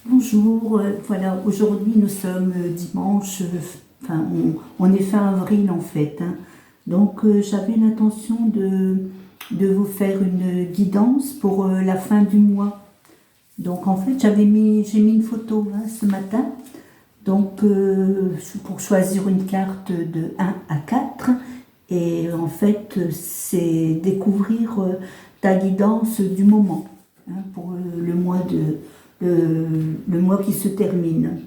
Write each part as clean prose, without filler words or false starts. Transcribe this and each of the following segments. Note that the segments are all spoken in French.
Bonjour, voilà, aujourd'hui nous sommes dimanche, on est fin avril en fait, hein. Donc j'avais l'intention de vous faire une guidance pour la fin du mois. Donc en fait j'ai mis une photo hein, ce matin, donc pour choisir une carte de 1 à 4 et en fait c'est découvrir ta guidance du moment hein, pour le mois qui se termine.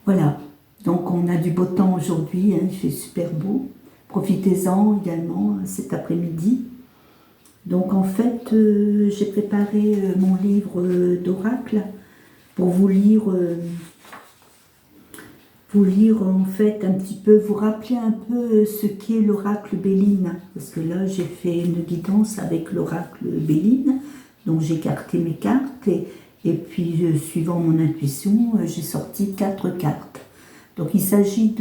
Voilà, donc on a du beau temps aujourd'hui, hein, il fait super beau. Profitez-en également cet après-midi. Donc en fait, j'ai préparé mon livre d'oracle pour vous lire en fait un petit peu, vous rappeler un peu ce qu'est l'oracle Béline. Parce que là, j'ai fait une guidance avec l'oracle Béline. Donc j'ai écarté mes cartes et puis suivant mon intuition, j'ai sorti 4 cartes. Donc il s'agit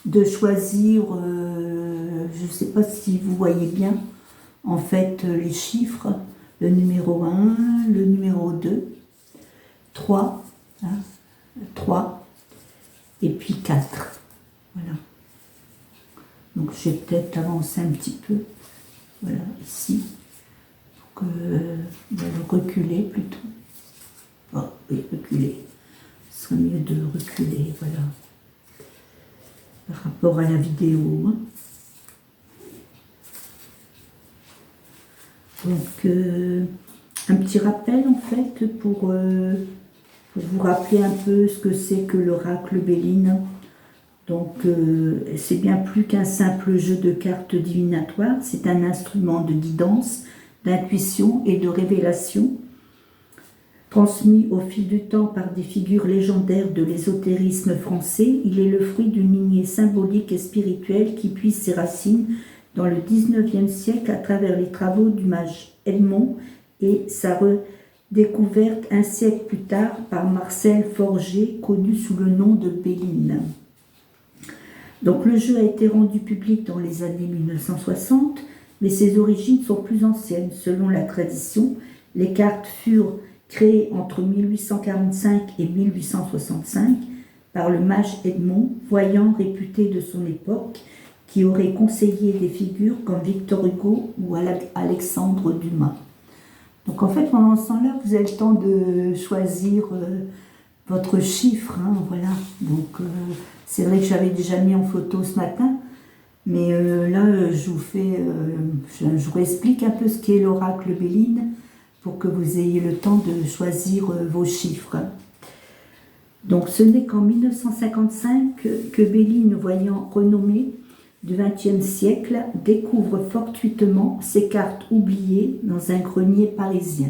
de choisir, je ne sais pas si vous voyez bien, en fait les chiffres, le numéro 1, le numéro 2, 3, hein, 3 et puis 4. Voilà. Donc je vais peut-être avancer un petit peu, voilà, ici. Reculer plutôt. Oh, oui, reculer. Ce serait mieux de reculer, voilà. Par rapport à la vidéo. Hein. Donc, un petit rappel en fait pour vous rappeler un peu ce que c'est que l'oracle Béline. Donc, c'est bien plus qu'un simple jeu de cartes divinatoires, c'est un instrument de guidance, d'intuition et de révélation, transmis au fil du temps par des figures légendaires de l'ésotérisme français. Il est le fruit d'une lignée symbolique et spirituelle qui puise ses racines dans le XIXe siècle à travers les travaux du mage Edmond et sa redécouverte un siècle plus tard par Marcel Forger, connu sous le nom de Béline. Donc le jeu a été rendu public dans les années 1960, mais ses origines sont plus anciennes. Selon la tradition, les cartes furent créées entre 1845 et 1865 par le mage Edmond, voyant réputé de son époque, qui aurait conseillé des figures comme Victor Hugo ou Alexandre Dumas. Donc en fait, pendant ce temps-là, vous avez le temps de choisir votre chiffre, hein, voilà. Donc c'est vrai que j'avais déjà mis en photo ce matin, mais là je vous explique un peu ce qu'est l'oracle Béline pour que vous ayez le temps de choisir vos chiffres. Donc ce n'est qu'en 1955 que Béline, voyant renommée du XXe siècle, découvre fortuitement ses cartes oubliées dans un grenier parisien.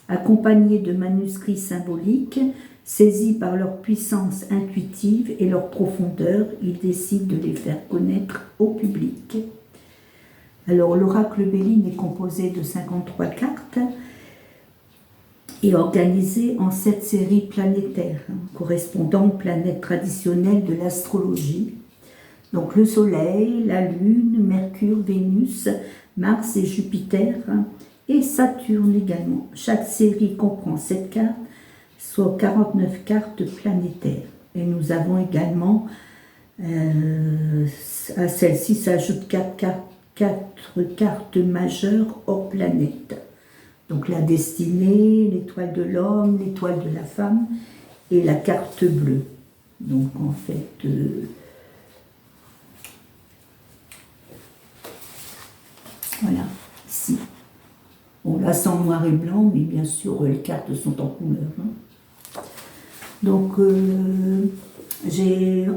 Accompagné de manuscrits symboliques, saisis par leur puissance intuitive et leur profondeur, il décide de les faire connaître au public. Alors l'oracle Béline est composé de 53 cartes et organisé en 7 séries planétaires, correspondant aux planètes traditionnelles de l'astrologie. Donc le Soleil, la Lune, Mercure, Vénus, Mars et Jupiter, et Saturne également. Chaque série comprend 7 cartes, soit 49 cartes planétaires. Et nous avons également, à celle-ci s'ajoutent 4 cartes majeures hors planète. Donc la destinée, l'étoile de l'homme, l'étoile de la femme et la carte bleue. Donc en fait, voilà, ici. Bon, là c'est en noir et blanc, mais bien sûr les cartes sont en couleur. Hein. Donc j'ai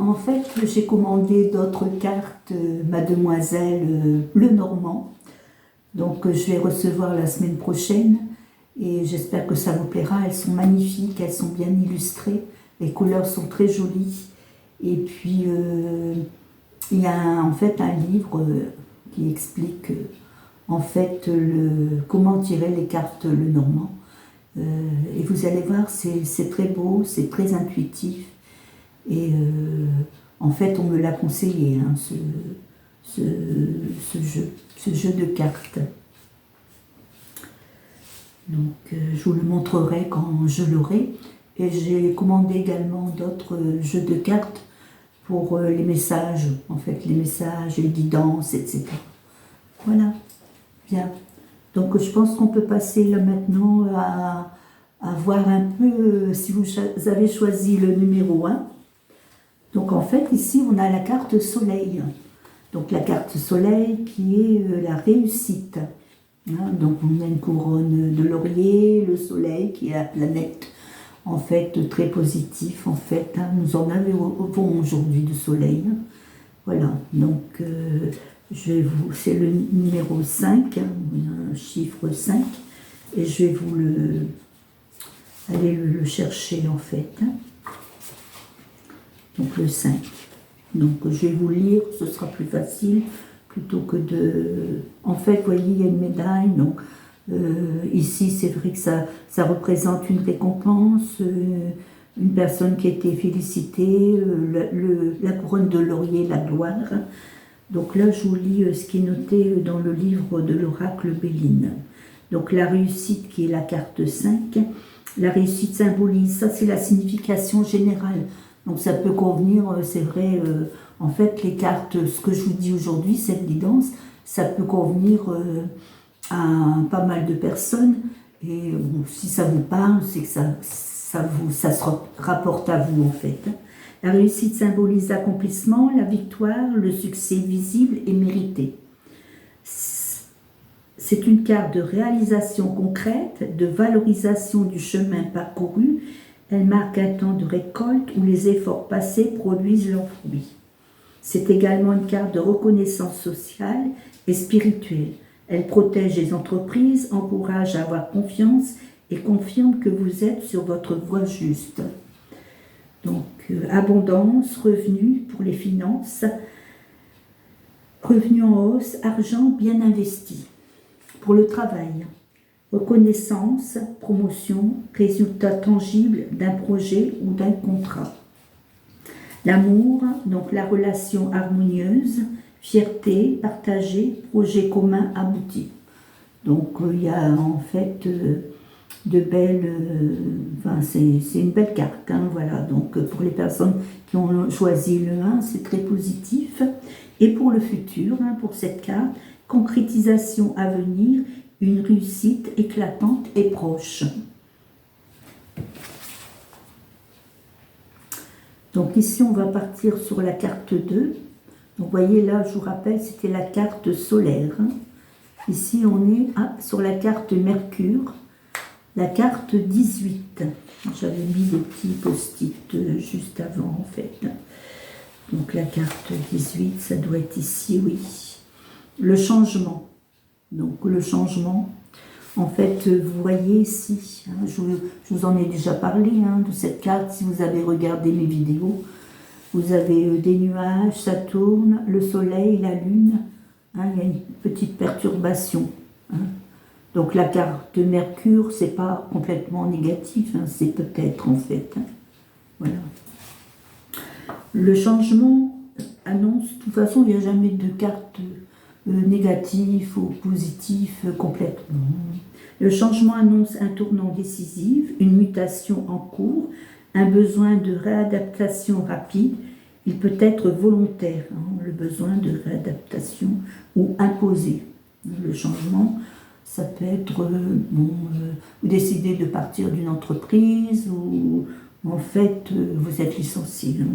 commandé d'autres cartes Mademoiselle Lenormand. Donc je vais recevoir la semaine prochaine et j'espère que ça vous plaira. Elles sont magnifiques, elles sont bien illustrées, les couleurs sont très jolies. Et puis il y a en fait un livre qui explique en fait comment tirer les cartes Lenormand. Et vous allez voir, c'est très beau, c'est très intuitif. Et en fait, on me l'a conseillé, hein, ce jeu de cartes. Donc je vous le montrerai quand je l'aurai. Et j'ai commandé également d'autres jeux de cartes pour les messages, en fait, les messages, les guidances, etc. Voilà, bien. Donc je pense qu'on peut passer là maintenant à voir un peu si vous avez choisi le numéro 1. Donc en fait, ici, on a la carte soleil. Donc la carte soleil qui est la réussite. Hein, donc on a une couronne de laurier, le soleil qui est la planète en fait très positif en fait. Hein, nous en avons aujourd'hui de soleil. Hein, voilà, donc c'est le numéro 5, hein, un chiffre 5, et je vais vous aller le chercher en fait. Hein. Donc le 5. Donc je vais vous lire, ce sera plus facile plutôt que de... En fait, vous voyez, il y a une médaille, donc ici c'est vrai que ça représente une récompense, une personne qui a été félicitée, la couronne de laurier, la gloire. Donc là, je vous lis ce qui est noté dans le livre de l'oracle Béline. Donc la réussite qui est la carte 5, la réussite symbolise, ça c'est la signification générale. Donc ça peut convenir, c'est vrai, en fait les cartes, ce que je vous dis aujourd'hui, cette guidance, ça peut convenir à pas mal de personnes. Et bon, si ça vous parle, c'est que ça se rapporte à vous en fait. La réussite symbolise l'accomplissement, la victoire, le succès visible et mérité. C'est une carte de réalisation concrète, de valorisation du chemin parcouru. Elle marque un temps de récolte où les efforts passés produisent leurs fruits. C'est également une carte de reconnaissance sociale et spirituelle. Elle protège les entreprises, encourage à avoir confiance et confirme que vous êtes sur votre voie juste. Donc, abondance, revenus pour les finances, revenus en hausse, argent bien investi. Pour le travail, reconnaissance, promotion, résultat tangible d'un projet ou d'un contrat. L'amour, donc la relation harmonieuse, fierté, partagée, projet commun abouti. Donc il y a en fait de belles... c'est une belle carte, hein, voilà. Donc pour les personnes qui ont choisi le 1, c'est très positif. Et pour le futur, hein, pour cette carte, concrétisation à venir, une réussite éclatante et proche. Donc ici, on va partir sur la carte 2. Donc vous voyez là, je vous rappelle, c'était la carte solaire. Ici, on est sur la carte Mercure, la carte 18. J'avais mis des petits post-it juste avant, en fait. Donc la carte 18, ça doit être ici, oui. Le changement. Donc le changement, en fait, vous voyez ici, hein, je vous en ai déjà parlé hein, de cette carte, si vous avez regardé mes vidéos. Vous avez des nuages, ça tourne, le soleil, la lune, hein, il y a une petite perturbation. Hein. Donc la carte de Mercure, c'est pas complètement négatif, hein, c'est peut-être en fait. Hein. Voilà. Le changement annonce, de toute façon, il n'y a jamais de carte négatif ou positif complètement. Le changement annonce un tournant décisif, une mutation en cours, un besoin de réadaptation rapide. Il peut être volontaire, hein, le besoin de réadaptation, ou imposé. Le changement, ça peut être, vous décidez de partir d'une entreprise ou en fait, vous êtes licencié. Hein.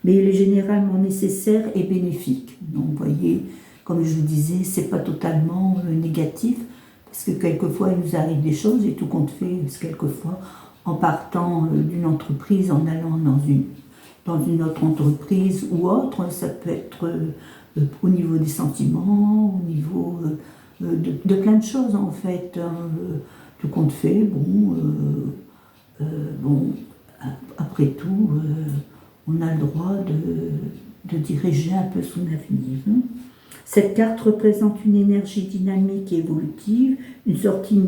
Mais il est généralement nécessaire et bénéfique. Donc, vous voyez, comme je vous disais, c'est pas totalement négatif, parce que quelquefois, il nous arrive des choses, et tout compte fait, quelquefois, en partant d'une entreprise, en allant dans une autre entreprise ou autre, ça peut être au niveau des sentiments, au niveau de plein de choses, en fait. Hein. Tout compte fait, après tout, on a le droit de diriger un peu son avenir. Hein. Cette carte représente une énergie dynamique et évolutive, une sortie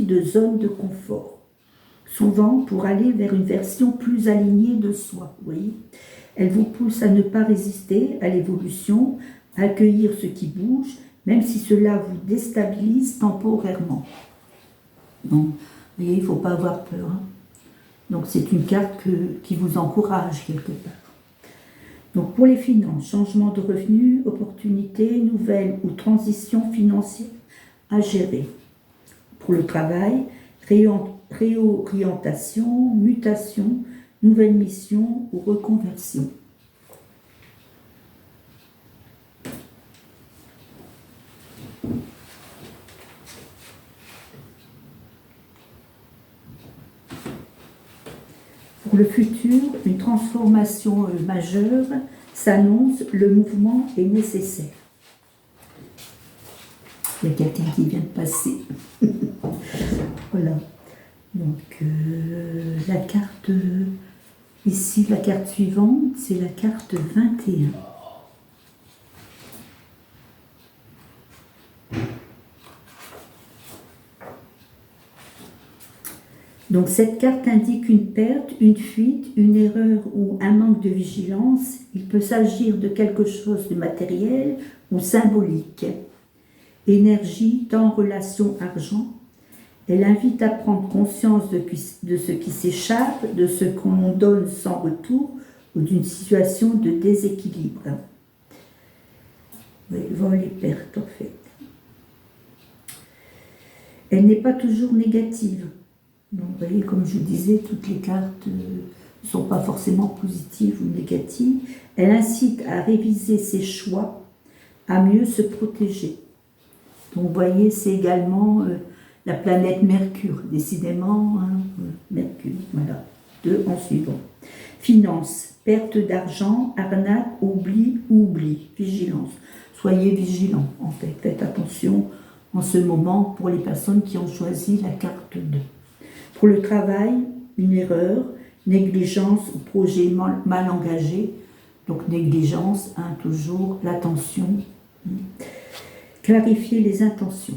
de zone de confort, souvent pour aller vers une version plus alignée de soi. Vous voyez, elle vous pousse à ne pas résister à l'évolution, à accueillir ce qui bouge, même si cela vous déstabilise temporairement. Donc, vous voyez, il ne faut pas avoir peur. Hein. Donc, c'est une carte qui vous encourage quelque part. Donc, pour les finances, changement de revenus, opportunités, nouvelles ou transitions financières à gérer. Pour le travail, réorientation, mutation, nouvelle mission ou reconversion. Pour le futur, une transformation majeure s'annonce, le mouvement est nécessaire. Il y a quelqu'un qui vient de passer. Voilà. Donc, la carte, ici, la carte suivante, c'est la carte 21. Donc, cette carte indique une perte, une fuite, une erreur ou un manque de vigilance. Il peut s'agir de quelque chose de matériel ou symbolique. Énergie, temps, relation, argent. Elle invite à prendre conscience de ce qui s'échappe, de ce qu'on donne sans retour ou d'une situation de déséquilibre. Oui, vol et perte en fait. Elle n'est pas toujours négative. Donc, vous voyez, comme je disais, toutes les cartes ne sont pas forcément positives ou négatives. Elle incite à réviser ses choix, à mieux se protéger. Donc, vous voyez, c'est également la planète Mercure, décidément, hein, Mercure, voilà, 2 en suivant. Finance, perte d'argent, arnaque, oubli, vigilance. Soyez vigilants, en fait, faites attention en ce moment pour les personnes qui ont choisi la carte 2. Pour le travail, une erreur, négligence ou projet mal engagé. Donc négligence, hein, toujours l'attention. Clarifier les intentions.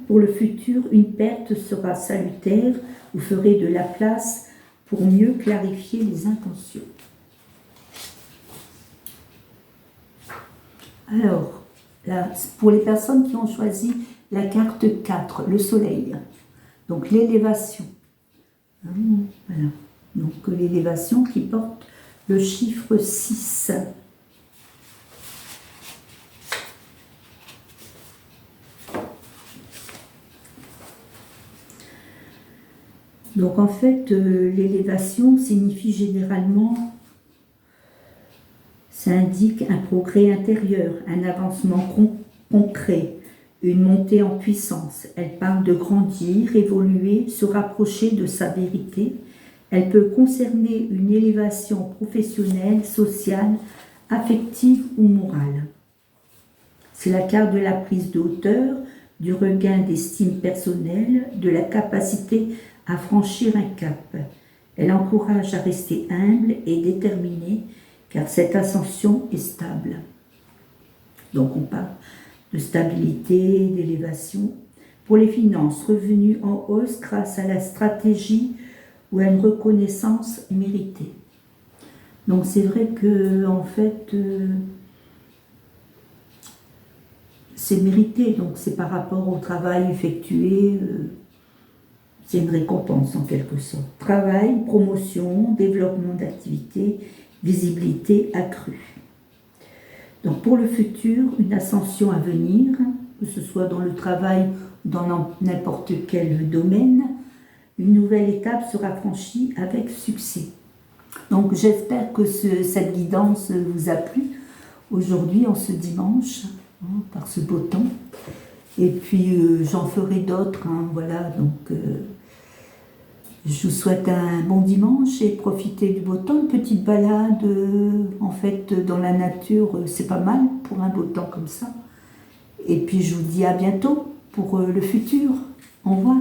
Pour le futur, une perte sera salutaire. Vous ferez de la place pour mieux clarifier les intentions. Alors, là, pour les personnes qui ont choisi la carte 4, le soleil, donc l'élévation. Voilà. Donc l'élévation qui porte le chiffre 6. Donc en fait, l'élévation signifie généralement, ça indique un progrès intérieur, un avancement concret, une montée en puissance. Elle parle de grandir, évoluer, se rapprocher de sa vérité. Elle peut concerner une élévation professionnelle, sociale, affective ou morale. C'est la carte de la prise de hauteur, du regain d'estime personnelle, de la capacité à franchir un cap. Elle encourage à rester humble et déterminé, car cette ascension est stable. Donc on parle de stabilité, d'élévation. Pour les finances, revenus en hausse grâce à la stratégie ou à une reconnaissance méritée. Donc c'est vrai que en fait c'est mérité, donc c'est par rapport au travail effectué, c'est une récompense en quelque sorte. Travail, promotion, développement d'activité, visibilité accrue. Donc pour le futur, une ascension à venir, que ce soit dans le travail ou dans n'importe quel domaine, une nouvelle étape sera franchie avec succès. Donc j'espère que cette guidance vous a plu aujourd'hui, en ce dimanche, hein, par ce beau temps. Et puis j'en ferai d'autres, hein, voilà, donc je vous souhaite un bon dimanche et profitez du beau temps. Une petite balade, en fait, dans la nature, c'est pas mal pour un beau temps comme ça. Et puis je vous dis à bientôt pour le futur. Au revoir.